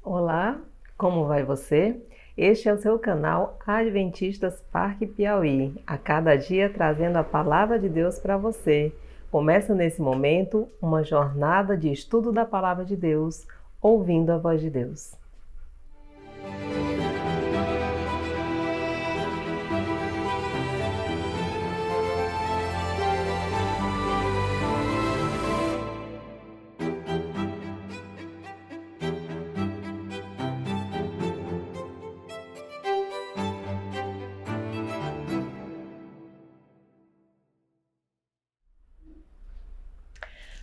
Olá, como vai você? Este é o seu canal Adventistas Parque Piauí, a cada dia trazendo a palavra de Deus para você. Começa nesse momento uma jornada de estudo da palavra de Deus, ouvindo a voz de Deus.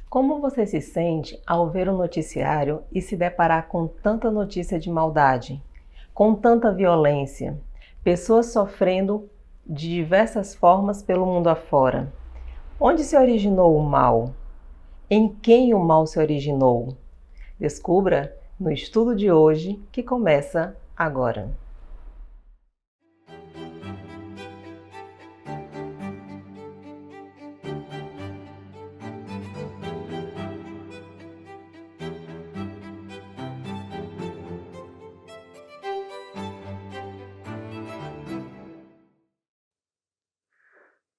Como você se sente ao ver o noticiário e se deparar com tanta notícia de maldade, com tanta violência, pessoas sofrendo de diversas formas pelo mundo afora? Onde se originou o mal? Em quem o mal se originou? Descubra no estudo de hoje, que começa agora.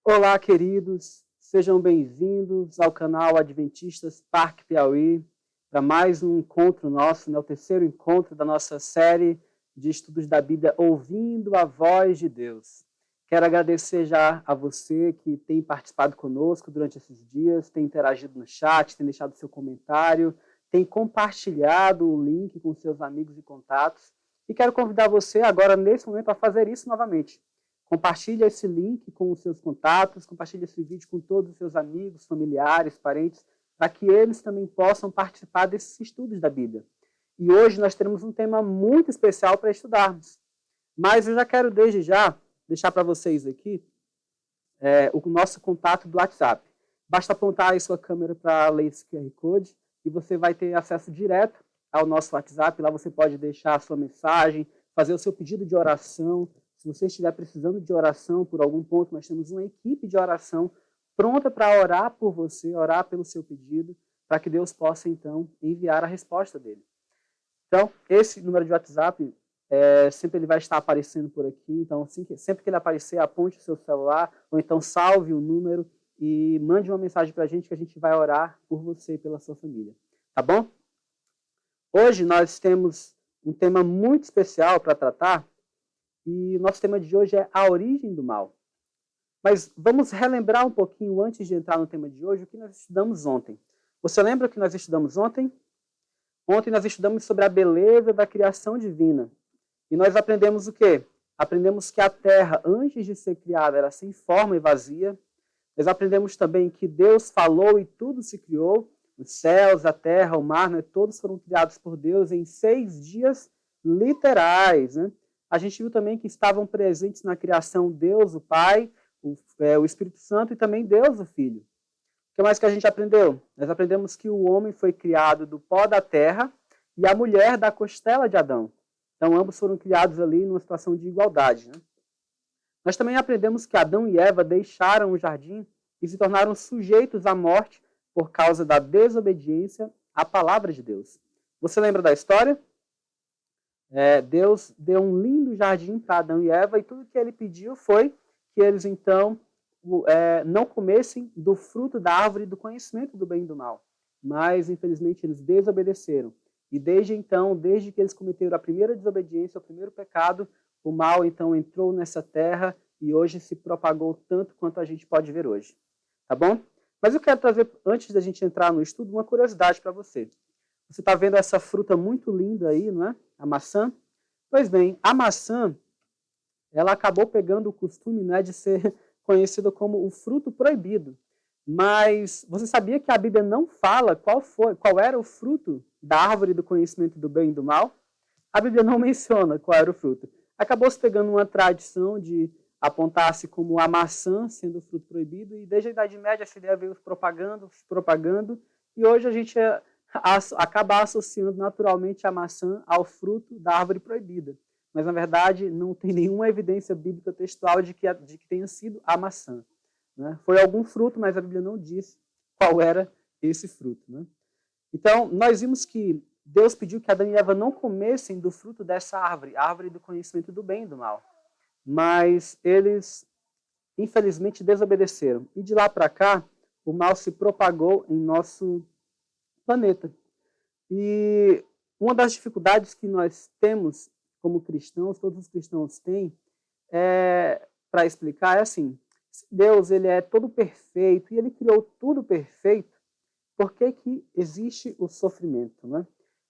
Olá, queridos, sejam bem-vindos ao canal Adventistas Parque Piauí para mais um encontro nosso, o terceiro encontro da nossa série de estudos da Bíblia, Ouvindo a Voz de Deus. Quero agradecer já a você que tem participado conosco durante esses dias, tem interagido no chat, tem deixado seu comentário, tem compartilhado o link com seus amigos e contatos. E quero convidar você agora, nesse momento, a fazer isso novamente. Compartilhe esse link com os seus contatos, compartilhe esse vídeo com todos os seus amigos, familiares, parentes, para que eles também possam participar desses estudos da Bíblia. E hoje nós teremos um tema muito especial para estudarmos. Mas eu já quero, desde já, deixar para vocês aqui o nosso contato do WhatsApp. Basta apontar aí sua câmera para ler esse QR Code e você vai ter acesso direto ao nosso WhatsApp. Lá você pode deixar a sua mensagem, fazer o seu pedido de oração. Se você estiver precisando de oração por algum ponto, nós temos uma equipe de oração pronta para orar por você, orar pelo seu pedido, para que Deus possa, então, enviar a resposta dele. Então, esse número de WhatsApp, sempre ele vai estar aparecendo por aqui. Então, sempre que ele aparecer, aponte o seu celular, ou então salve o número e mande uma mensagem para a gente que a gente vai orar por você e pela sua família. Tá bom? Hoje nós temos um tema muito especial para tratar, e o nosso tema de hoje é a origem do mal. Mas vamos relembrar um pouquinho, antes de entrar no tema de hoje, o que nós estudamos ontem. Você lembra o que nós estudamos ontem? Ontem nós estudamos sobre a beleza da criação divina. E nós aprendemos o quê? Aprendemos que a terra, antes de ser criada, era sem forma e vazia. Nós aprendemos também que Deus falou e tudo se criou. Os céus, a terra, o mar, todos foram criados por Deus em 6 dias literais, né? A gente viu também que estavam presentes na criação Deus, o Pai, o Espírito Santo e também Deus, o Filho. O que mais que a gente aprendeu? Nós aprendemos que o homem foi criado do pó da terra e a mulher da costela de Adão. Então, ambos foram criados ali numa situação de igualdade, né? Nós também aprendemos que Adão e Eva deixaram o jardim e se tornaram sujeitos à morte por causa da desobediência à palavra de Deus. Você lembra da história? Deus deu um lindo jardim para Adão e Eva e tudo que ele pediu foi que eles, então, não comessem do fruto da árvore do conhecimento do bem e do mal. Mas, infelizmente, eles desobedeceram. E desde então, desde que eles cometeram a primeira desobediência, o primeiro pecado, o mal, então, entrou nessa terra e hoje se propagou tanto quanto a gente pode ver hoje. Tá bom? Mas eu quero trazer, antes da gente entrar no estudo, uma curiosidade para você. Você está vendo essa fruta muito linda aí, não é? A maçã? Pois bem, a maçã, ela acabou pegando o costume, né, de ser conhecida como o fruto proibido. Mas você sabia que a Bíblia não fala qual era o fruto da árvore do conhecimento do bem e do mal? A Bíblia não menciona qual era o fruto. Acabou se pegando uma tradição de apontar-se como a maçã sendo o fruto proibido, e desde a Idade Média essa ideia veio se propagando, e hoje a gente acaba associando naturalmente a maçã ao fruto da árvore proibida. Mas, na verdade, não tem nenhuma evidência bíblica textual de que tenha sido a maçã, né? Foi algum fruto, mas a Bíblia não diz qual era esse fruto, né? Então, nós vimos que Deus pediu que Adão e Eva não comessem do fruto dessa árvore, a árvore do conhecimento do bem e do mal. Mas eles, infelizmente, desobedeceram. E de lá para cá, o mal se propagou em nosso planeta. E uma das dificuldades que nós temos como cristãos, todos os cristãos têm, para explicar, é assim: Deus, ele é todo perfeito e ele criou tudo perfeito, por que que existe o sofrimento, né?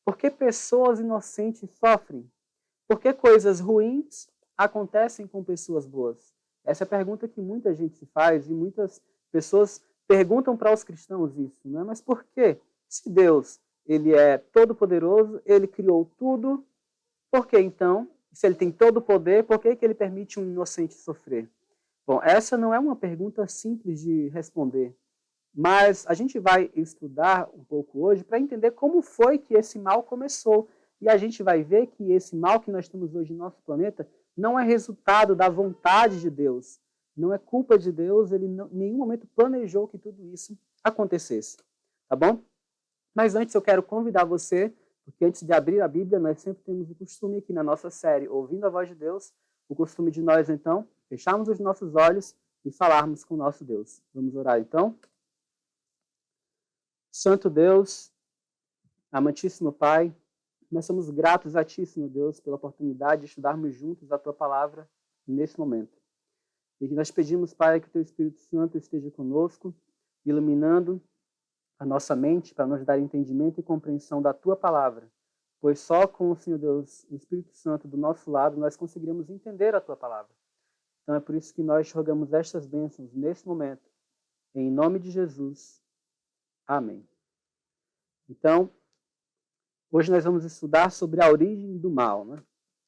Por que pessoas inocentes sofrem? Por que coisas ruins acontecem com pessoas boas? Essa é a pergunta que muita gente se faz e muitas pessoas perguntam para os cristãos isso, né? Mas por quê? Se Deus, ele é todo-poderoso, ele criou tudo, por que então, se ele tem todo o poder, por que que ele permite um inocente sofrer? Bom, essa não é uma pergunta simples de responder, mas a gente vai estudar um pouco hoje para entender como foi que esse mal começou. E a gente vai ver que esse mal que nós temos hoje no nosso planeta não é resultado da vontade de Deus. Não é culpa de Deus, ele em nenhum momento planejou que tudo isso acontecesse. Tá bom? Mas antes eu quero convidar você, porque antes de abrir a Bíblia, nós sempre temos o costume aqui na nossa série, Ouvindo a Voz de Deus, o costume de nós, então, fecharmos os nossos olhos e falarmos com o nosso Deus. Vamos orar, então? Santo Deus, amantíssimo Pai, nós somos gratos a Ti, Senhor Deus, pela oportunidade de estudarmos juntos a Tua Palavra nesse momento. E que nós pedimos, Pai, que o Teu Espírito Santo esteja conosco, iluminando a nossa mente para nos dar entendimento e compreensão da Tua Palavra, pois só com o Senhor Deus, o Espírito Santo do nosso lado, nós conseguiremos entender a Tua Palavra. Então é por isso que nós rogamos estas bênçãos nesse momento, em nome de Jesus. Amém. Então, hoje nós vamos estudar sobre a origem do mal, né?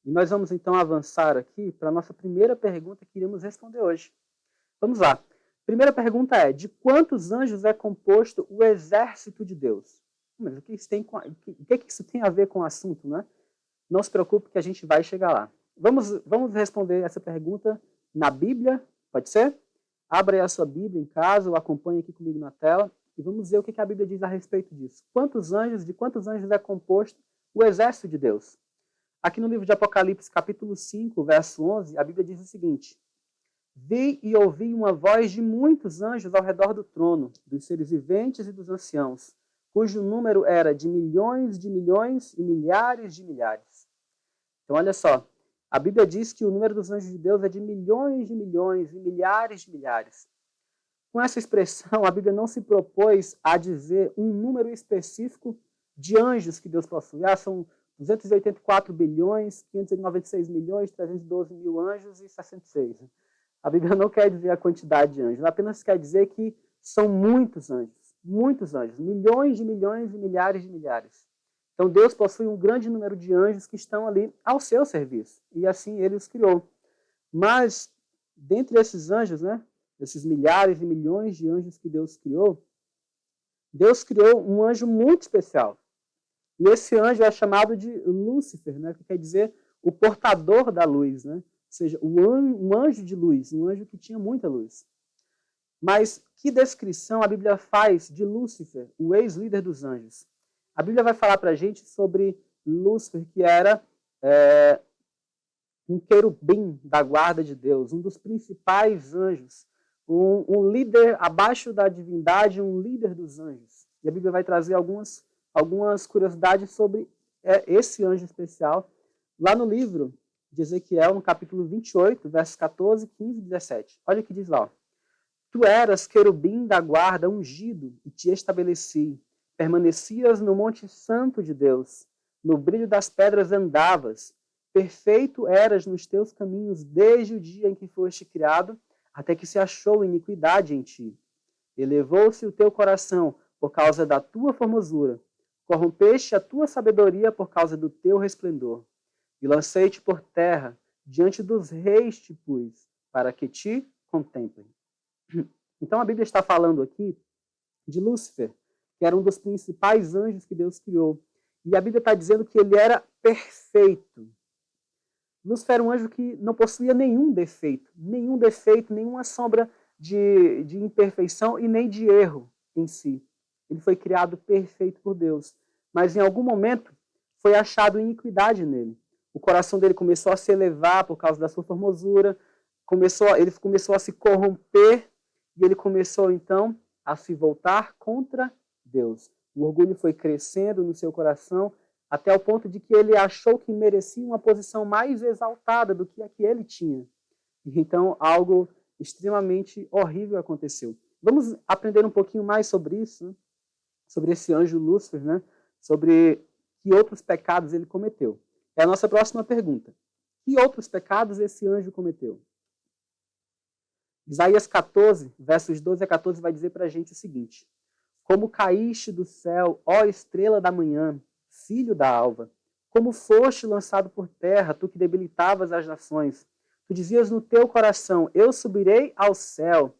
E nós vamos então avançar aqui para a nossa primeira pergunta que iremos responder hoje. Vamos lá. Primeira pergunta é: de quantos anjos é composto o exército de Deus? Mas o que isso tem a ver com o assunto, né? Não se preocupe que a gente vai chegar lá. Vamos responder essa pergunta na Bíblia, pode ser? Abra aí a sua Bíblia em casa ou acompanhe aqui comigo na tela. E vamos ver o que a Bíblia diz a respeito disso. De quantos anjos é composto o exército de Deus? Aqui no livro de Apocalipse, capítulo 5, verso 11, a Bíblia diz o seguinte: Vi e ouvi uma voz de muitos anjos ao redor do trono, dos seres viventes e dos anciãos, cujo número era de milhões e milhares de milhares. Então, olha só, a Bíblia diz que o número dos anjos de Deus é de milhões e milhares de milhares. Com essa expressão, a Bíblia não se propôs a dizer um número específico de anjos que Deus possui. São 284 bilhões, 596 milhões, 312 mil anjos e 66. A Bíblia não quer dizer a quantidade de anjos, ela apenas quer dizer que são muitos anjos, milhões e milhares de milhares. Então Deus possui um grande número de anjos que estão ali ao seu serviço, e assim Ele os criou. Mas, dentre esses anjos, né, esses milhares e milhões de anjos que Deus criou um anjo muito especial. E esse anjo é chamado de Lúcifer, né, que quer dizer o portador da luz, né? Ou seja, um anjo de luz, um anjo que tinha muita luz. Mas que descrição a Bíblia faz de Lúcifer, o ex-líder dos anjos? A Bíblia vai falar para a gente sobre Lúcifer, que era um querubim da guarda de Deus, um dos principais anjos, um líder abaixo da divindade, um líder dos anjos. E a Bíblia vai trazer algumas curiosidades sobre esse anjo especial, lá no livro de Ezequiel, no capítulo 28, versos 14, 15 e 17. Olha o que diz lá. Tu eras querubim da guarda ungido e te estabeleci. Permanecias no monte santo de Deus. No brilho das pedras andavas. Perfeito eras nos teus caminhos desde o dia em que foste criado, até que se achou iniquidade em ti. Elevou-se o teu coração por causa da tua formosura. Corrompeste a tua sabedoria por causa do teu resplendor. E lancei-te por terra, diante dos reis te pus, para que te contemplem. Então a Bíblia está falando aqui de Lúcifer, que era um dos principais anjos que Deus criou. E a Bíblia está dizendo que ele era perfeito. Lúcifer era um anjo que não possuía nenhum defeito, nenhuma sombra de imperfeição e nem de erro em si. Ele foi criado perfeito por Deus. mas em algum momento foi achado iniquidade nele. O coração dele começou a se elevar por causa da sua formosura, ele começou a se corromper e ele começou então a se voltar contra Deus. O orgulho foi crescendo no seu coração até o ponto de que ele achou que merecia uma posição mais exaltada do que a que ele tinha. E então algo extremamente horrível aconteceu. Vamos aprender um pouquinho mais sobre isso, né? Sobre esse anjo Lúcifer, né? Sobre que outros pecados ele cometeu. É a nossa próxima pergunta. Que outros pecados esse anjo cometeu? Isaías 14, versos 12 a 14, vai dizer para a gente o seguinte: como caíste do céu, ó estrela da manhã, filho da alva, como foste lançado por terra, tu que debilitavas as nações. Tu dizias no teu coração, eu subirei ao céu,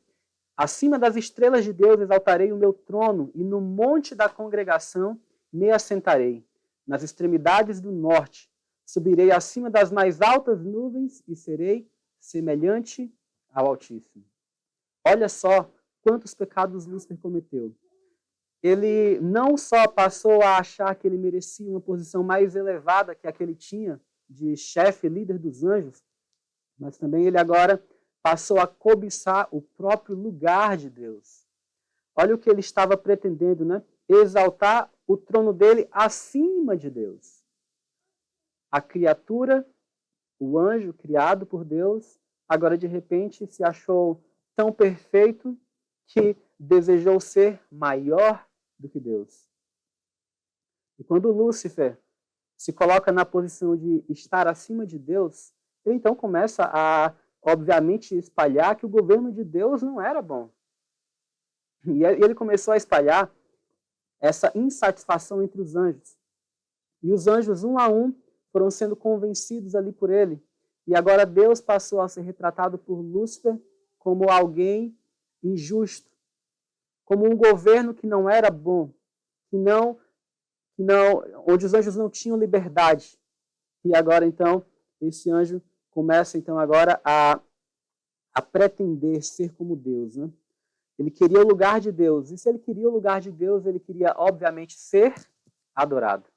acima das estrelas de Deus exaltarei o meu trono, e no monte da congregação me assentarei. Nas extremidades do norte, subirei acima das mais altas nuvens e serei semelhante ao Altíssimo. Olha só quantos pecados Lúcifer cometeu. Ele não só passou a achar que ele merecia uma posição mais elevada que a que ele tinha, de chefe, líder dos anjos, mas também ele agora passou a cobiçar o próprio lugar de Deus. Olha o que ele estava pretendendo, né? Exaltar o trono dele acima de Deus. A criatura, o anjo criado por Deus, agora de repente se achou tão perfeito que desejou ser maior do que Deus. E quando Lúcifer se coloca na posição de estar acima de Deus, ele então começa a, obviamente, espalhar que o governo de Deus não era bom. E ele começou a espalhar essa insatisfação entre os anjos. E os anjos, um a um, foram sendo convencidos ali por ele. E agora Deus passou a ser retratado por Lúcifer como alguém injusto, como um governo que não era bom, onde os anjos não tinham liberdade. E agora, então, esse anjo começa, então, agora a pretender ser como Deus, né? Ele queria o lugar de Deus. E se ele queria o lugar de Deus, ele queria, obviamente, ser adorado.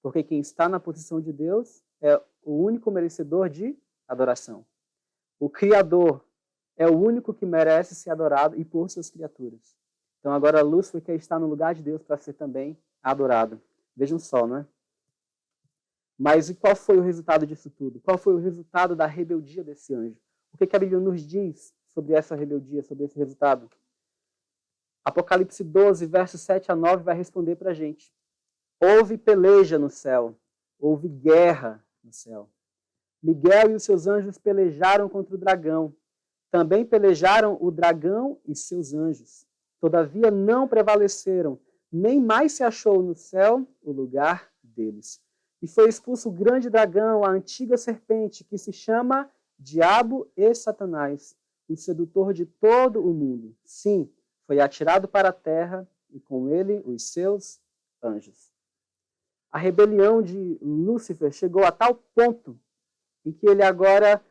Porque quem está na posição de Deus é o único merecedor de adoração. O Criador é o único que merece ser adorado e por suas criaturas. Então agora Lúcifer quer estar no lugar de Deus para ser também adorado. Vejam só, não é? Mas e qual foi o resultado disso tudo? Qual foi o resultado da rebeldia desse anjo? O que a Bíblia nos diz sobre essa rebeldia, sobre esse resultado? Apocalipse 12, versos 7 a 9 vai responder para a gente. Houve peleja no céu, houve guerra no céu. Miguel e os seus anjos pelejaram contra o dragão. Também pelejaram o dragão e seus anjos. Todavia não prevaleceram, nem mais se achou no céu o lugar deles. E foi expulso o grande dragão, a antiga serpente, que se chama Diabo e Satanás, o sedutor de todo o mundo. Sim, foi atirado para a terra e com ele os seus anjos. A rebelião de Lúcifer chegou a tal ponto em que ele agora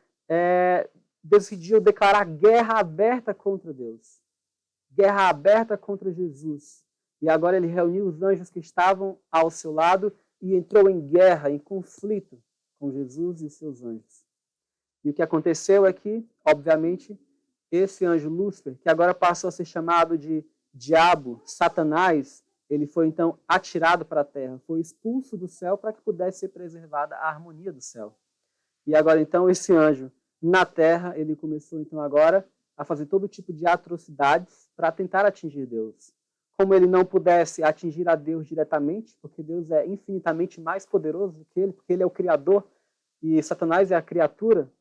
decidiu declarar guerra aberta contra Deus. Guerra aberta contra Jesus. E agora ele reuniu os anjos que estavam ao seu lado e entrou em guerra, em conflito com Jesus e os seus anjos. E o que aconteceu é que, obviamente, esse anjo Lúcifer, que agora passou a ser chamado de Diabo, Satanás, ele foi então atirado para a terra, foi expulso do céu para que pudesse ser preservada a harmonia do céu. E agora então esse anjo na terra, ele começou então agora a fazer todo tipo de atrocidades para tentar atingir Deus. Como ele não pudesse atingir a Deus diretamente, porque Deus é infinitamente mais poderoso do que ele, porque ele é o Criador e Satanás é a criatura,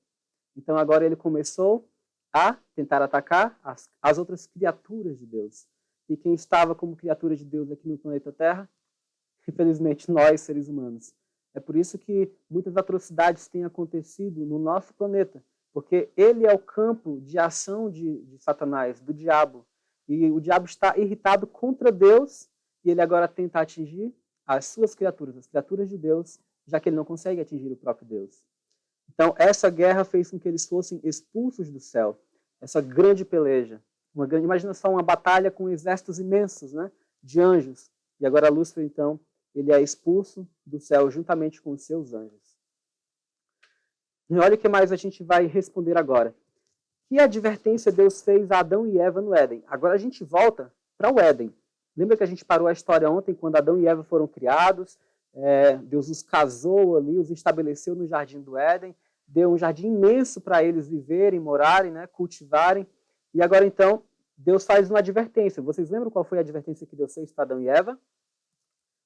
então agora ele começou a tentar atacar as outras criaturas de Deus. E quem estava como criatura de Deus aqui no planeta Terra? Infelizmente, nós, seres humanos. É por isso que muitas atrocidades têm acontecido no nosso planeta, porque ele é o campo de ação de Satanás, do diabo. E o diabo está irritado contra Deus e ele agora tenta atingir as suas criaturas, as criaturas de Deus, já que ele não consegue atingir o próprio Deus. Então, essa guerra fez com que eles fossem expulsos do céu. Essa grande peleja. Imagina só uma batalha com exércitos imensos, né, de anjos. E agora Lúcifer, então, ele é expulso do céu juntamente com os seus anjos. E olha o que mais a gente vai responder agora. Que advertência Deus fez a Adão e Eva no Éden? Agora a gente volta para o Éden. Lembra que a gente parou a história ontem, quando Adão e Eva foram criados? Deus os casou ali, os estabeleceu no jardim do Éden, deu um jardim imenso para eles viverem, morarem, né, cultivarem. E agora então, Deus faz uma advertência. Vocês lembram qual foi a advertência que Deus fez para Adão e Eva?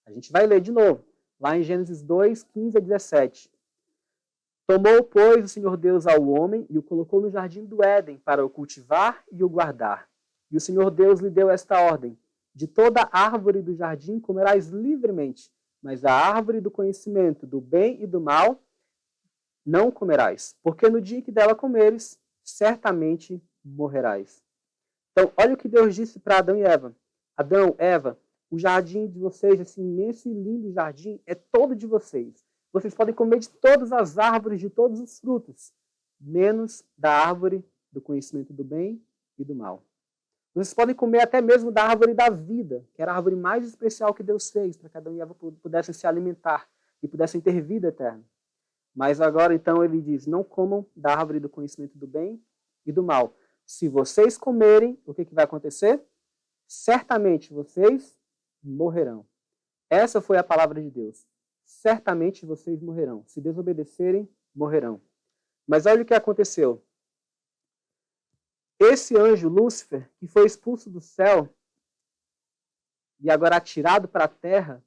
A gente vai ler de novo, lá em Gênesis 2, 15 a 17. Tomou, pois, o Senhor Deus ao homem e o colocou no jardim do Éden para o cultivar e o guardar. E o Senhor Deus lhe deu esta ordem: de toda árvore do jardim comerás livremente, mas da árvore do conhecimento do bem e do mal não comerás, porque no dia que dela comeres, certamente morrerás. Então, olha o que Deus disse para Adão e Eva. Adão, Eva, o jardim de vocês, esse imenso e lindo jardim, é todo de vocês. Vocês podem comer de todas as árvores, de todos os frutos, menos da árvore do conhecimento do bem e do mal. Vocês podem comer até mesmo da árvore da vida, que era a árvore mais especial que Deus fez, para que Adão e Eva pudessem se alimentar e pudessem ter vida eterna. Mas agora, então, ele diz, não comam da árvore do conhecimento do bem e do mal. Se vocês comerem, o que vai acontecer? Certamente vocês morrerão. Essa foi a palavra de Deus. Certamente vocês morrerão. Se desobedecerem, morrerão. Mas olha o que aconteceu. Esse anjo, Lúcifer, que foi expulso do céu e agora atirado para a terra,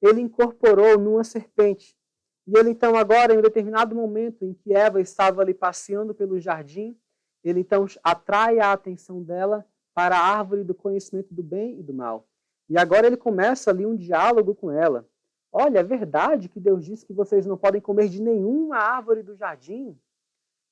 ele incorporou numa serpente. E ele então agora, em um determinado momento em que Eva estava ali passeando pelo jardim, ele então atrai a atenção dela para a árvore do conhecimento do bem e do mal. E agora ele começa ali um diálogo com ela. Olha, é verdade que Deus disse que vocês não podem comer de nenhuma árvore do jardim?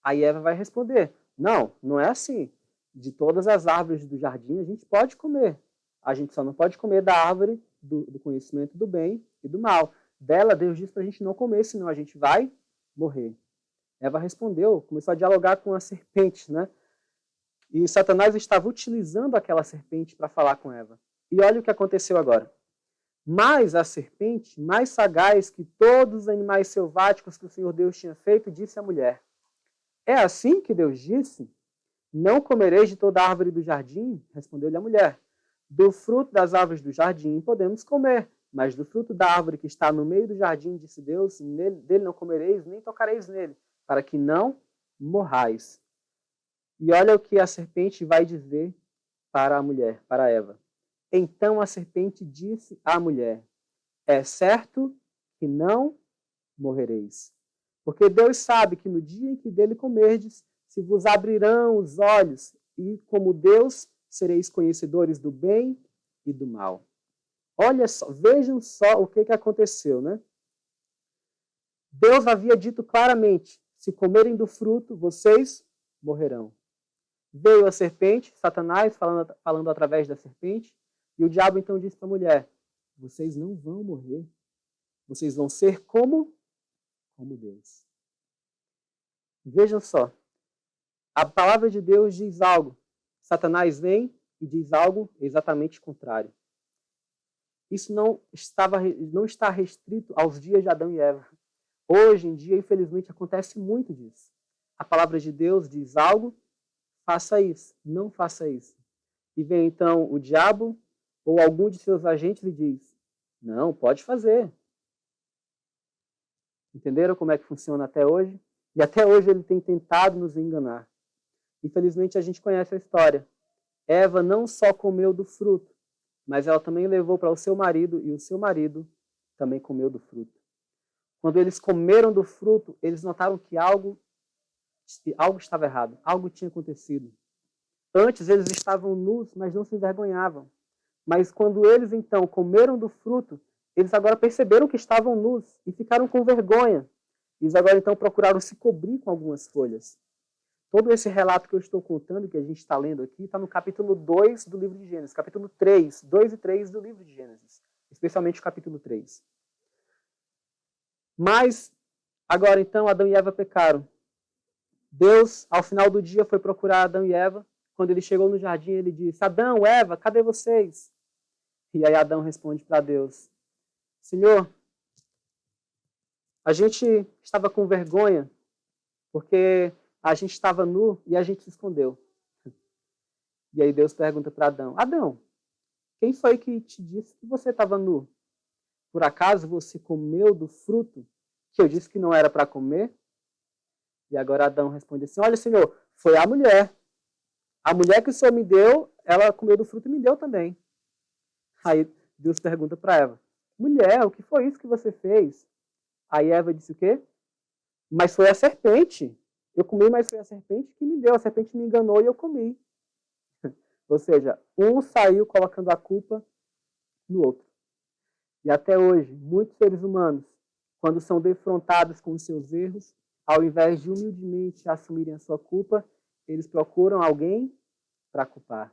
Aí Eva vai responder, não, não é assim. De todas as árvores do jardim a gente pode comer. A gente só não pode comer da árvore do conhecimento do bem e do mal. Dela, Deus disse para a gente não comer, senão a gente vai morrer. Eva respondeu, começou a dialogar com a serpente, né? E Satanás estava utilizando aquela serpente para falar com Eva. E olha o que aconteceu agora. Mas a serpente, mais sagaz que todos os animais selváticos que o Senhor Deus tinha feito, disse à mulher, é assim que Deus disse? Não comereis de toda árvore do jardim? Respondeu-lhe a mulher. Do fruto das árvores do jardim podemos comer, mas do fruto da árvore que está no meio do jardim, disse Deus, dele não comereis, nem tocareis nele, para que não morrais. E olha o que a serpente vai dizer para a mulher, para Eva. Então a serpente disse à mulher, é certo que não morrereis. Porque Deus sabe que no dia em que dele comerdes, se vos abrirão os olhos, e como Deus, sereis conhecedores do bem e do mal. Olha só, vejam só o que aconteceu, né? Deus havia dito claramente, se comerem do fruto, vocês morrerão. Veio a serpente, Satanás, falando através da serpente, e o diabo então disse para a mulher, vocês não vão morrer, vocês vão ser como Deus. Vejam só, a palavra de Deus diz algo, Satanás vem e diz algo exatamente contrário. Isso não está restrito aos dias de Adão e Eva. Hoje em dia, infelizmente, acontece muito disso. A palavra de Deus diz algo, faça isso, não faça isso. E vem então o diabo ou algum de seus agentes e diz, não, pode fazer. Entenderam como é que funciona até hoje? E até hoje ele tem tentado nos enganar. Infelizmente a gente conhece a história. Eva não só comeu do fruto, mas ela também levou para o seu marido e o seu marido também comeu do fruto. Quando eles comeram do fruto, eles notaram que algo estava errado, algo tinha acontecido. Antes eles estavam nus, mas não se envergonhavam. Mas quando eles então comeram do fruto, eles agora perceberam que estavam nus e ficaram com vergonha. Eles agora então procuraram se cobrir com algumas folhas. Todo esse relato que eu estou contando, que a gente está lendo aqui, está no capítulo 2 do livro de Gênesis, capítulo 3, 2 e 3 do livro de Gênesis, especialmente o capítulo 3. Mas, agora então, Adão e Eva pecaram. Deus, ao final do dia, foi procurar Adão e Eva. Quando ele chegou no jardim, ele disse, Adão, Eva, cadê vocês? E aí Adão responde para Deus, Senhor, a gente estava com vergonha porque a gente estava nu e a gente se escondeu. E aí Deus pergunta para Adão, Adão, quem foi que te disse que você estava nu? Por acaso você comeu do fruto que eu disse que não era para comer? E agora Adão responde assim, olha, Senhor, foi a mulher. A mulher que o Senhor me deu, ela comeu do fruto e me deu também. Aí Deus pergunta para Eva, mulher, o que foi isso que você fez? Aí Eva disse o quê? Mas foi a serpente. Eu comi, mas foi a serpente que me deu. A serpente me enganou e eu comi. Ou seja, um saiu colocando a culpa no outro. E até hoje, muitos seres humanos, quando são defrontados com os seus erros, ao invés de humildemente assumirem a sua culpa, eles procuram alguém para culpar.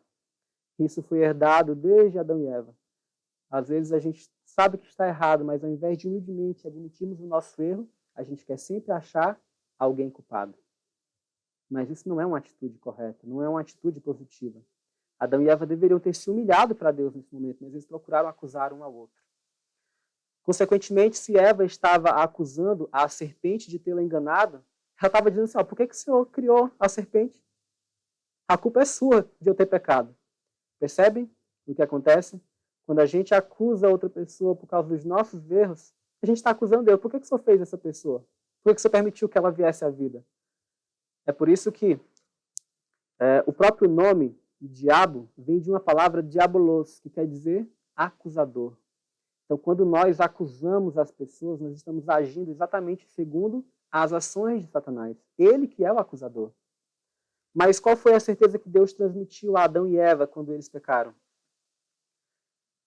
Isso foi herdado desde Adão e Eva. Às vezes a gente sabe que está errado, mas ao invés de humildemente admitirmos o nosso erro, a gente quer sempre achar alguém culpado. Mas isso não é uma atitude correta, não é uma atitude positiva. Adão e Eva deveriam ter se humilhado para Deus nesse momento, mas eles procuraram acusar um ao outro. Consequentemente, se Eva estava acusando a serpente de tê-la enganado, ela estava dizendo assim, por que o Senhor criou a serpente? A culpa é sua de eu ter pecado. Percebem o que acontece? Quando a gente acusa outra pessoa por causa dos nossos erros, a gente está acusando Deus. Por que o Senhor fez essa pessoa? Por que o Senhor permitiu que ela viesse à vida? É por isso que o próprio nome diabo vem de uma palavra diabolos, que quer dizer acusador. Então, quando nós acusamos as pessoas, nós estamos agindo exatamente segundo as ações de Satanás. Ele que é o acusador. Mas qual foi a certeza que Deus transmitiu a Adão e Eva quando eles pecaram?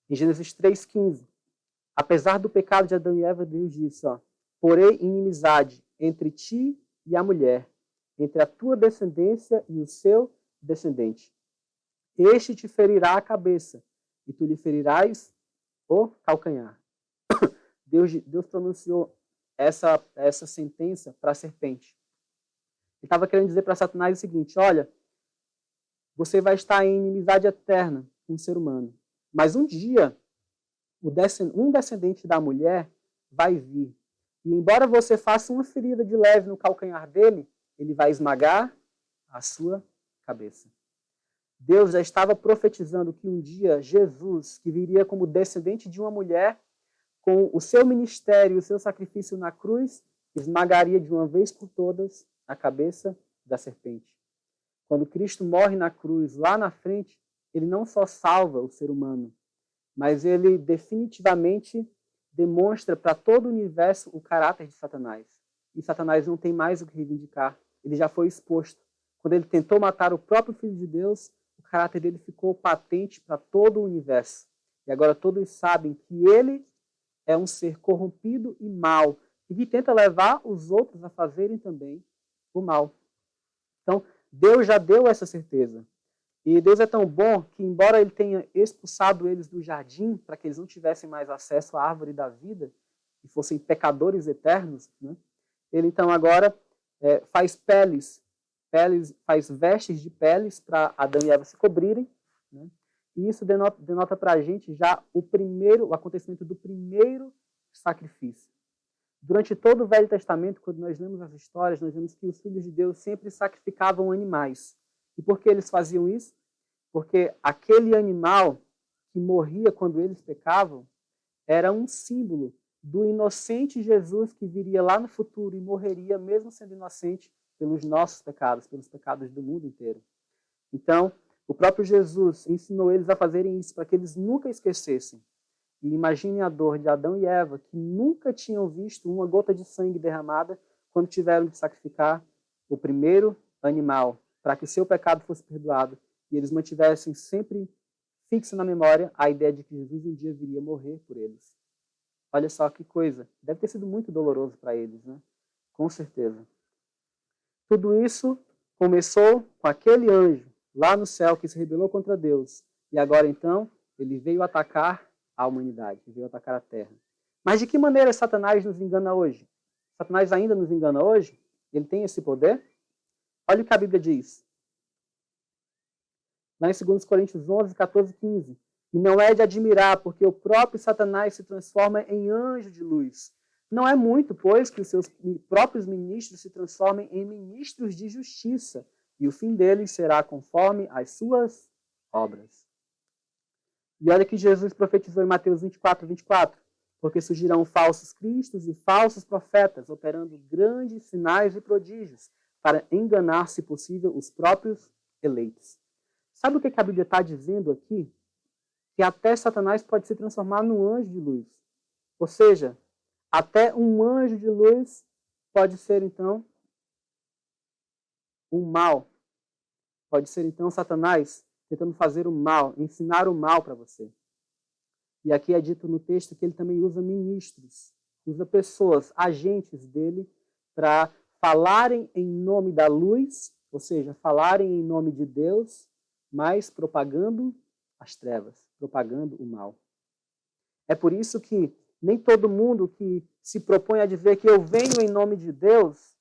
Em Gênesis 3,15, apesar do pecado de Adão e Eva, Deus disse, porém inimizade entre ti e a mulher, entre a tua descendência e o seu descendente. Este te ferirá a cabeça, e tu lhe ferirás o calcanhar. Deus pronunciou essa sentença para a serpente. Ele estava querendo dizer para Satanás o seguinte, olha, você vai estar em inimizade eterna com o ser humano. Mas um dia, um descendente da mulher vai vir. E embora você faça uma ferida de leve no calcanhar dele, ele vai esmagar a sua cabeça. Deus já estava profetizando que um dia Jesus, que viria como descendente de uma mulher, com o seu ministério e o seu sacrifício na cruz, esmagaria de uma vez por todas a cabeça da serpente. Quando Cristo morre na cruz, lá na frente, ele não só salva o ser humano, mas ele definitivamente demonstra para todo o universo o caráter de Satanás. E Satanás não tem mais o que reivindicar. Ele já foi exposto. Quando ele tentou matar o próprio Filho de Deus, o caráter dele ficou patente para todo o universo. E agora todos sabem que ele é um ser corrompido e mau, e que tenta levar os outros a fazerem também o mal. Então, Deus já deu essa certeza. E Deus é tão bom que, embora ele tenha expulsado eles do jardim, para que eles não tivessem mais acesso à árvore da vida, e fossem pecadores eternos, né? Ele então agora faz faz vestes de peles para Adão e Eva se cobrirem, né? E isso denota para a gente já o acontecimento do primeiro sacrifício. Durante todo o Velho Testamento, quando nós lemos as histórias, nós vemos que os filhos de Deus sempre sacrificavam animais. E por que eles faziam isso? Porque aquele animal que morria quando eles pecavam era um símbolo do inocente Jesus que viria lá no futuro e morreria, mesmo sendo inocente, pelos nossos pecados, pelos pecados do mundo inteiro. Então, o próprio Jesus ensinou eles a fazerem isso para que eles nunca esquecessem. E imaginem a dor de Adão e Eva, que nunca tinham visto uma gota de sangue derramada quando tiveram de sacrificar o primeiro animal, para que o seu pecado fosse perdoado. E eles mantivessem sempre fixa na memória a ideia de que Jesus um dia viria morrer por eles. Olha só que coisa. Deve ter sido muito doloroso para eles, né? Com certeza. Tudo isso começou com aquele anjo lá no céu que se rebelou contra Deus. E agora, então, ele veio atacar a humanidade, veio atacar a terra. Mas de que maneira Satanás nos engana hoje? Satanás ainda nos engana hoje? Ele tem esse poder? Olha o que a Bíblia diz. Lá em 2 Coríntios 11, 14 e 15. E não é de admirar, porque o próprio Satanás se transforma em anjo de luz. Não é muito, pois, que os seus próprios ministros se transformem em ministros de justiça, e o fim deles será conforme as suas obras. E olha que Jesus profetizou em Mateus 24. Porque surgirão falsos cristos e falsos profetas, operando grandes sinais e prodígios, para enganar, se possível, os próprios eleitos. Sabe o que a Bíblia está dizendo aqui? Que até Satanás pode se transformar num anjo de luz. Ou seja, até um anjo de luz pode ser, então, um mal. Pode ser, então, Satanás tentando fazer o mal, ensinar o mal para você. E aqui é dito no texto que ele também usa ministros, usa pessoas, agentes dele, para falarem em nome da luz, ou seja, falarem em nome de Deus, mas propagando as trevas, propagando o mal. É por isso que nem todo mundo que se propõe a dizer que eu venho em nome de Deus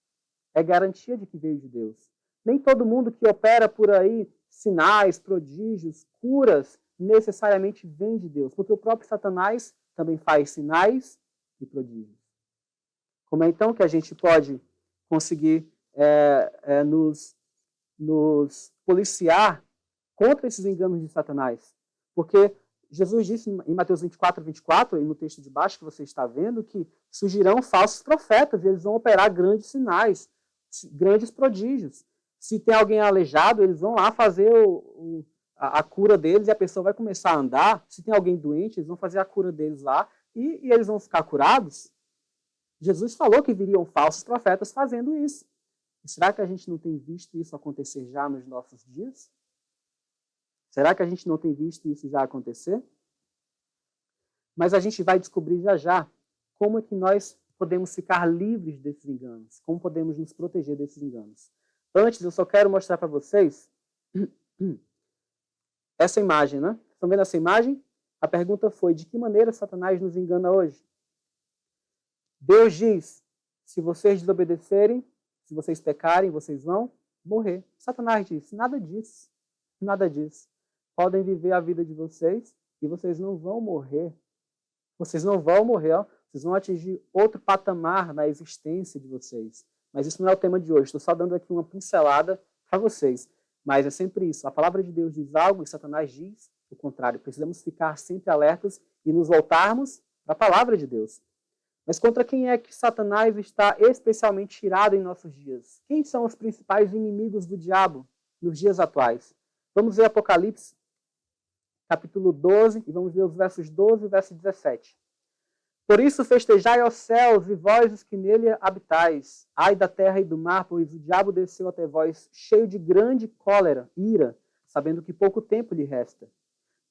é garantia de que veio de Deus. Nem todo mundo que opera por aí sinais, prodígios, curas, necessariamente vem de Deus, porque o próprio Satanás também faz sinais e prodígios. Como é então que a gente pode conseguir nos policiar contra esses enganos de Satanás? Porque Jesus disse em Mateus 24, e no texto de baixo que você está vendo, que surgirão falsos profetas e eles vão operar grandes sinais, grandes prodígios. Se tem alguém aleijado, eles vão lá fazer a cura deles e a pessoa vai começar a andar. Se tem alguém doente, eles vão fazer a cura deles lá e eles vão ficar curados. Jesus falou que viriam falsos profetas fazendo isso. E será que a gente não tem visto isso acontecer já nos nossos dias? Será que a gente não tem visto isso já acontecer? Mas a gente vai descobrir já já como é que nós podemos ficar livres desses enganos, como podemos nos proteger desses enganos. Antes, eu só quero mostrar para vocês essa imagem, né? Estão vendo essa imagem? A pergunta foi, de que maneira Satanás nos engana hoje? Deus diz, se vocês desobedecerem, se vocês pecarem, vocês vão morrer. Satanás diz, nada disso, nada disso. Podem viver a vida de vocês e vocês não vão morrer. Vocês não vão morrer, ó. Vocês vão atingir outro patamar na existência de vocês. Mas isso não é o tema de hoje. Estou só dando aqui uma pincelada para vocês. Mas é sempre isso. A palavra de Deus diz algo e Satanás diz o contrário. Precisamos ficar sempre alertas e nos voltarmos para a palavra de Deus. Mas contra quem é que Satanás está especialmente irado em nossos dias? Quem são os principais inimigos do diabo nos dias atuais? Vamos ver Apocalipse, capítulo 12, e vamos ver os versos 12 e verso 17. Por isso festejai aos céus e vós os que nele habitais. Ai da terra e do mar, pois o diabo desceu até vós cheio de grande cólera, ira, sabendo que pouco tempo lhe resta.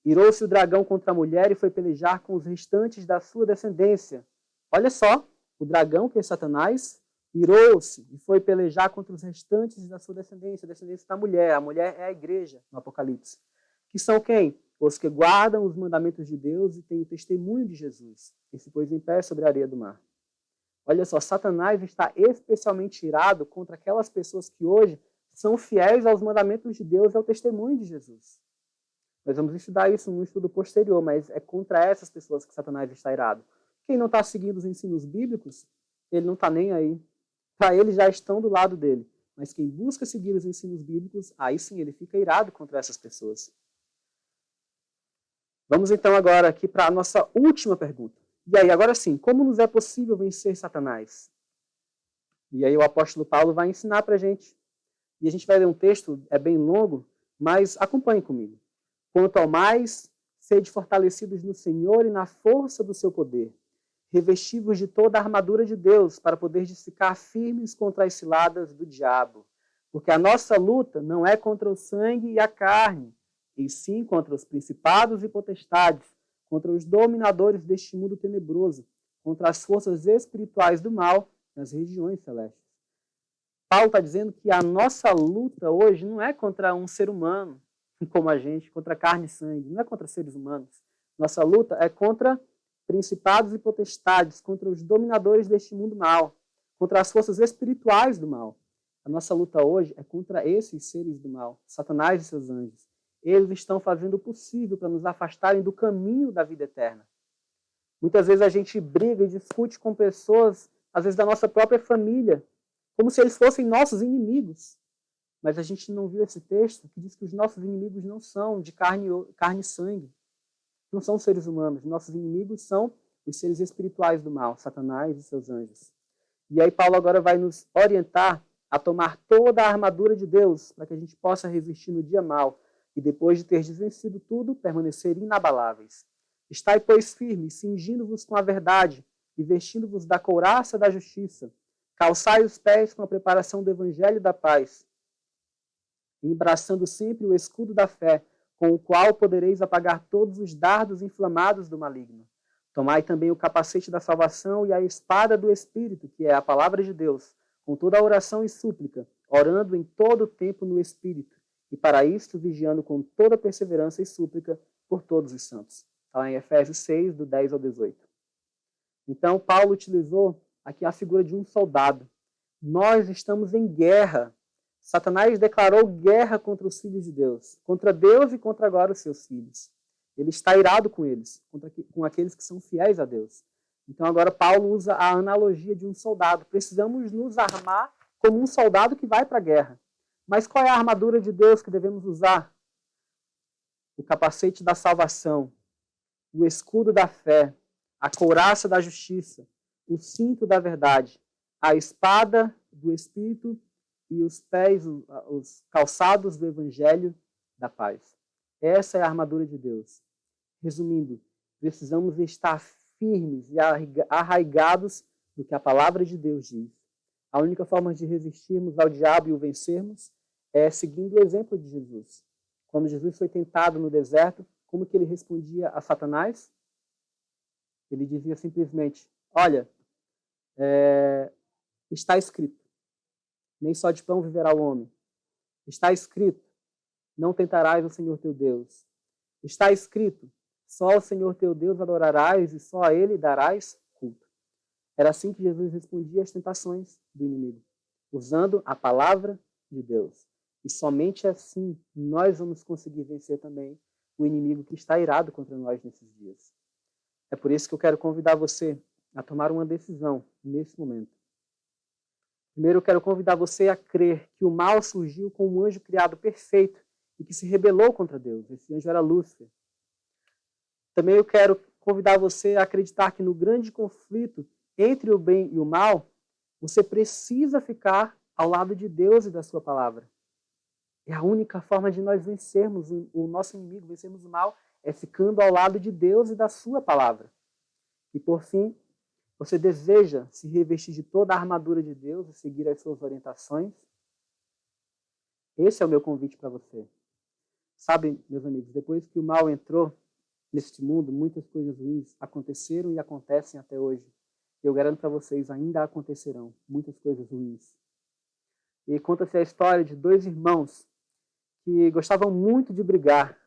Irou-se o dragão contra a mulher e foi pelejar com os restantes da sua descendência. Olha só, o dragão, que é Satanás, irou-se e foi pelejar contra os restantes da sua descendência, a descendência da mulher. A mulher é a igreja no Apocalipse. Que são quem? Os que guardam os mandamentos de Deus e têm o testemunho de Jesus, que se pôs em pé sobre a areia do mar. Olha só, Satanás está especialmente irado contra aquelas pessoas que hoje são fiéis aos mandamentos de Deus e ao testemunho de Jesus. Nós vamos estudar isso num estudo posterior, mas é contra essas pessoas que Satanás está irado. Quem não está seguindo os ensinos bíblicos, ele não está nem aí. Para ele já estão do lado dele. Mas quem busca seguir os ensinos bíblicos, aí sim ele fica irado contra essas pessoas. Vamos então agora aqui para a nossa última pergunta. E aí, agora sim, como nos é possível vencer Satanás? E aí o apóstolo Paulo vai ensinar para a gente. E a gente vai ler um texto, é bem longo, mas acompanhe comigo. Quanto ao mais, sede fortalecidos no Senhor e na força do seu poder, revestivos de toda a armadura de Deus, para poderes ficar firmes contra as ciladas do diabo. Porque a nossa luta não é contra o sangue e a carne, e sim contra os principados e potestades, contra os dominadores deste mundo tenebroso, contra as forças espirituais do mal nas regiões celestes. Paulo está dizendo que a nossa luta hoje não é contra um ser humano, como a gente, contra carne e sangue, não é contra seres humanos. Nossa luta é contra principados e potestades, contra os dominadores deste mundo mal, contra as forças espirituais do mal. A nossa luta hoje é contra esses seres do mal, Satanás e seus anjos. eles estão fazendo o possível para nos afastarem do caminho da vida eterna. Muitas vezes a gente briga e discute com pessoas, às vezes da nossa própria família, como se eles fossem nossos inimigos. Mas a gente não viu esse texto que diz que os nossos inimigos não são de carne e sangue. Não são seres humanos. Nossos inimigos são os seres espirituais do mal, Satanás e seus anjos. E aí Paulo agora vai nos orientar a tomar toda a armadura de Deus para que a gente possa resistir no dia mau e depois de ter desvencido tudo, permanecer inabaláveis. Estai, pois, firmes, cingindo-vos com a verdade e vestindo-vos da couraça da justiça. Calçai os pés com a preparação do evangelho da paz, embraçando sempre o escudo da fé, com o qual podereis apagar todos os dardos inflamados do maligno. Tomai também o capacete da salvação e a espada do Espírito, que é a palavra de Deus, com toda a oração e súplica, orando em todo o tempo no Espírito, e para isto vigiando com toda perseverança e súplica por todos os santos. Está lá em Efésios 6, do 10 ao 18. Então, Paulo utilizou aqui a figura de um soldado. Nós estamos em guerra. Satanás declarou guerra contra os filhos de Deus, contra Deus e contra agora os seus filhos. Ele está irado com eles, com aqueles que são fiéis a Deus. Então agora Paulo usa a analogia de um soldado. Precisamos nos armar como um soldado que vai para a guerra. Mas qual é a armadura de Deus que devemos usar? O capacete da salvação, o escudo da fé, a couraça da justiça, o cinto da verdade, a espada do Espírito e os pés, os calçados do evangelho da paz. Essa é a armadura de Deus. Resumindo, precisamos estar firmes e arraigados no que a palavra de Deus diz. A única forma de resistirmos ao diabo e o vencermos é seguindo o exemplo de Jesus. Quando Jesus foi tentado no deserto, como que ele respondia a Satanás? Ele dizia simplesmente, olha, está escrito, nem só de pão viverá o homem. Está escrito, não tentarás o Senhor teu Deus. Está escrito, só ao Senhor teu Deus adorarás e só a Ele darás culto. Era assim que Jesus respondia às tentações do inimigo, usando a palavra de Deus. E somente assim nós vamos conseguir vencer também o inimigo que está irado contra nós nesses dias. É por isso que eu quero convidar você a tomar uma decisão nesse momento. Primeiro, eu quero convidar você a crer que o mal surgiu com um anjo criado perfeito e que se rebelou contra Deus. Esse anjo era Lúcifer. Também eu quero convidar você a acreditar que no grande conflito entre o bem e o mal, você precisa ficar ao lado de Deus e da sua palavra. É a única forma de nós vencermos o nosso inimigo, vencermos o mal, é ficando ao lado de Deus e da sua palavra. E por fim, você deseja se revestir de toda a armadura de Deus e seguir as suas orientações? Esse é o meu convite para você. Sabe, meus amigos, depois que o mal entrou neste mundo, muitas coisas ruins aconteceram e acontecem até hoje. Eu garanto para vocês, ainda acontecerão muitas coisas ruins. E conta-se a história de dois irmãos que gostavam muito de brigar,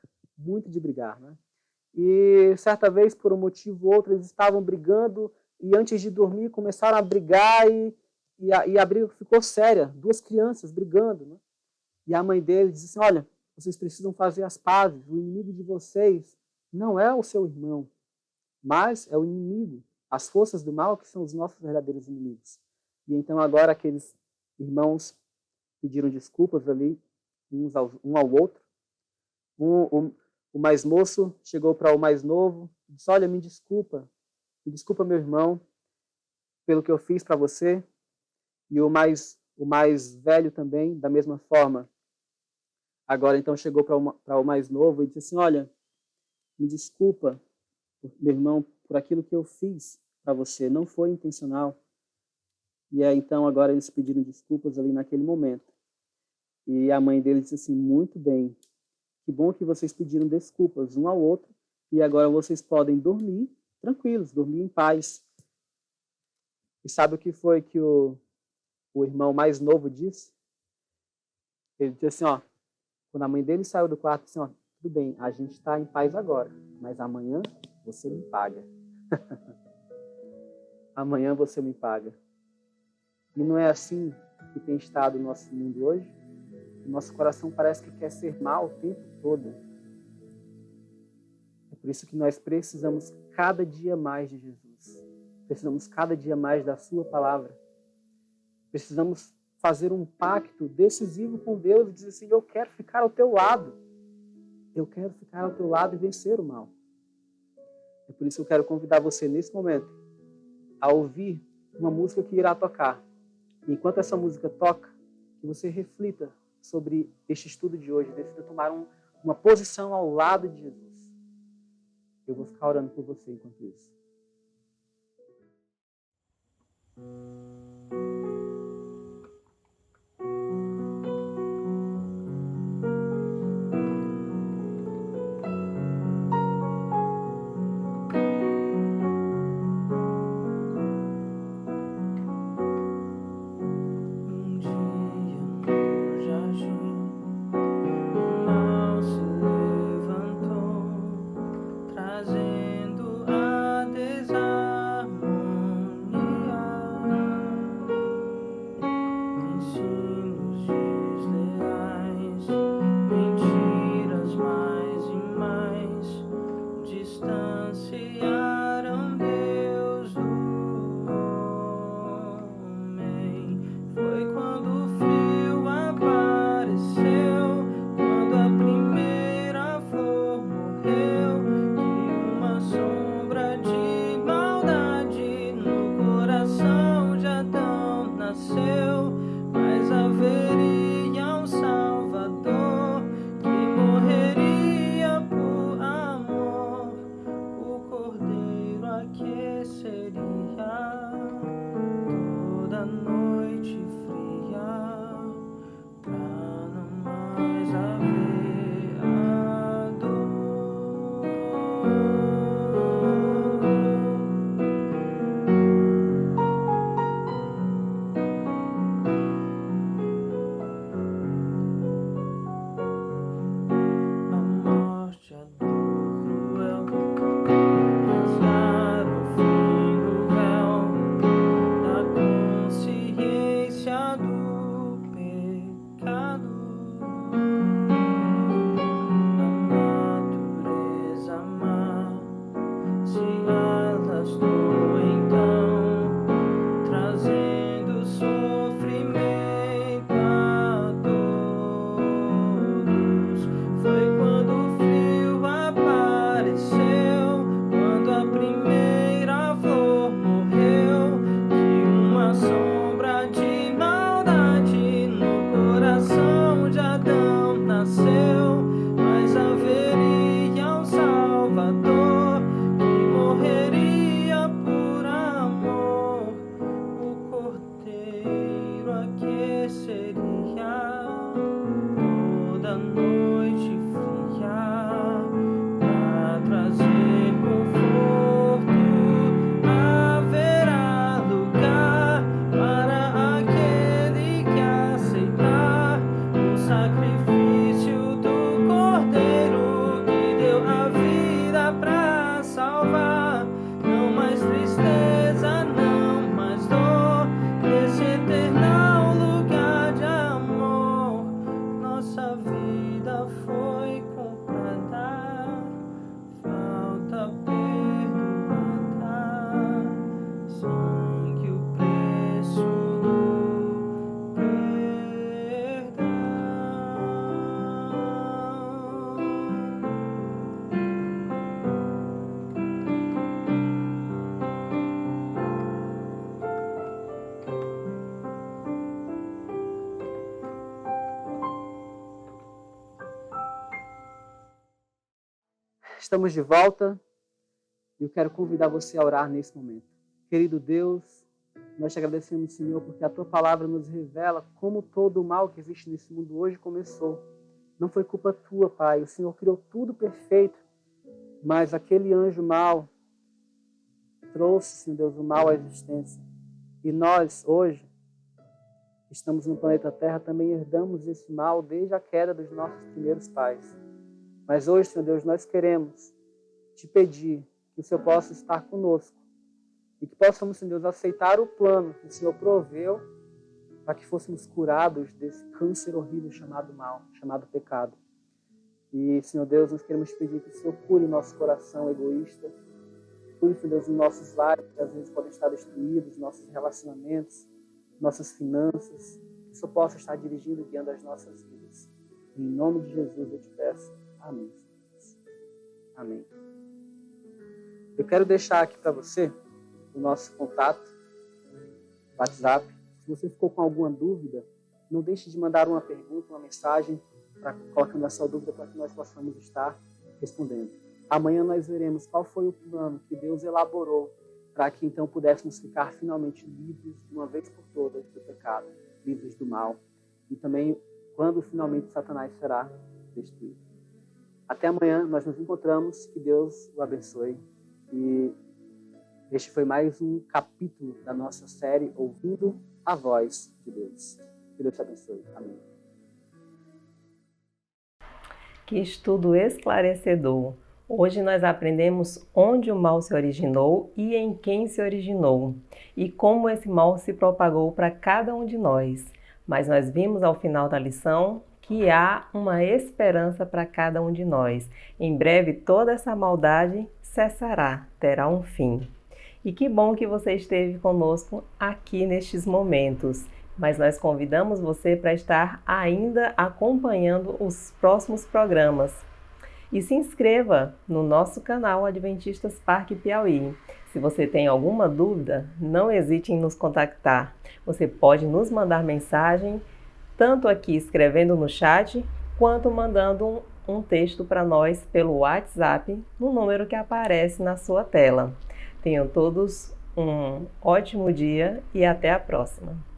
né? E certa vez, por um motivo ou outro, eles estavam brigando e antes de dormir começaram a brigar e a briga ficou séria. Duas crianças brigando, né? E a mãe deles disse assim, olha, vocês precisam fazer as pazes, o inimigo de vocês não é o seu irmão, mas é o inimigo, as forças do mal que são os nossos verdadeiros inimigos. E então agora aqueles irmãos pediram desculpas ali, um ao outro. O mais moço chegou para o mais novo e disse, olha, me desculpa meu irmão pelo que eu fiz para você. E o mais velho também, da mesma forma. Agora então chegou para o mais novo e disse assim, olha, me desculpa, meu irmão, por aquilo que eu fiz para você, não foi intencional. E aí, então agora eles pediram desculpas ali naquele momento. E a mãe dele disse assim, muito bem, que bom que vocês pediram desculpas um ao outro e agora vocês podem dormir tranquilos, dormir em paz. E sabe o que foi que o irmão mais novo disse? Ele disse assim, ó, quando a mãe dele saiu do quarto, disse assim, ó, tudo bem, a gente está em paz agora, mas amanhã você me paga. Amanhã você me paga. E não é assim que tem estado o nosso mundo hoje? O nosso coração parece que quer ser mal o tempo todo. Por isso que nós precisamos cada dia mais de Jesus. Precisamos cada dia mais da sua palavra. Precisamos fazer um pacto decisivo com Deus e dizer assim, eu quero ficar ao teu lado. Eu quero ficar ao teu lado e vencer o mal. É por isso que eu quero convidar você nesse momento a ouvir uma música que irá tocar. E enquanto essa música toca, que você reflita sobre este estudo de hoje, decida tomar uma posição ao lado de Jesus. Eu vou ficar orando por você enquanto isso. Estamos de volta e eu quero convidar você a orar nesse momento. Querido Deus, nós te agradecemos, Senhor, porque a Tua palavra nos revela como todo o mal que existe nesse mundo hoje começou. Não foi culpa Tua, Pai. O Senhor criou tudo perfeito, mas aquele anjo mau trouxe, Senhor Deus, o mal à existência. E nós, hoje, que estamos no planeta Terra, também herdamos esse mal desde a queda dos nossos primeiros pais. Mas hoje, Senhor Deus, nós queremos te pedir que o Senhor possa estar conosco e que possamos, Senhor Deus, aceitar o plano que o Senhor proveu para que fôssemos curados desse câncer horrível chamado mal, chamado pecado. E, Senhor Deus, nós queremos pedir que o Senhor cure o nosso coração egoísta, cure, Senhor Deus, os nossos lares, que às vezes podem estar destruídos, nossos relacionamentos, nossas finanças, que o Senhor possa estar dirigindo e guiando as nossas vidas. Em nome de Jesus eu te peço. Amém. Amém. Eu quero deixar aqui para você o nosso contato, WhatsApp. Se você ficou com alguma dúvida, não deixe de mandar uma pergunta, uma mensagem, colocando a sua dúvida para que nós possamos estar respondendo. Amanhã nós veremos qual foi o plano que Deus elaborou para que então pudéssemos ficar finalmente livres de uma vez por todas do pecado, livres do mal. E também quando finalmente Satanás será destruído. Até amanhã, nós nos encontramos. Que Deus o abençoe. E este foi mais um capítulo da nossa série Ouvindo a Voz de Deus. Que Deus te abençoe. Amém. Que estudo esclarecedor! Hoje nós aprendemos onde o mal se originou e em quem se originou, e como esse mal se propagou para cada um de nós. Mas nós vimos ao final da lição que há uma esperança para cada um de nós. Em breve toda essa maldade cessará, terá um fim. E que bom que você esteve conosco aqui nestes momentos. Mas nós convidamos você para estar ainda acompanhando os próximos programas. E se inscreva no nosso canal Adventistas Parque Piauí. Se você tem alguma dúvida, não hesite em nos contactar. Você pode nos mandar mensagem, tanto aqui escrevendo no chat, quanto mandando um texto para nós pelo WhatsApp, no número que aparece na sua tela. Tenham todos um ótimo dia e até a próxima.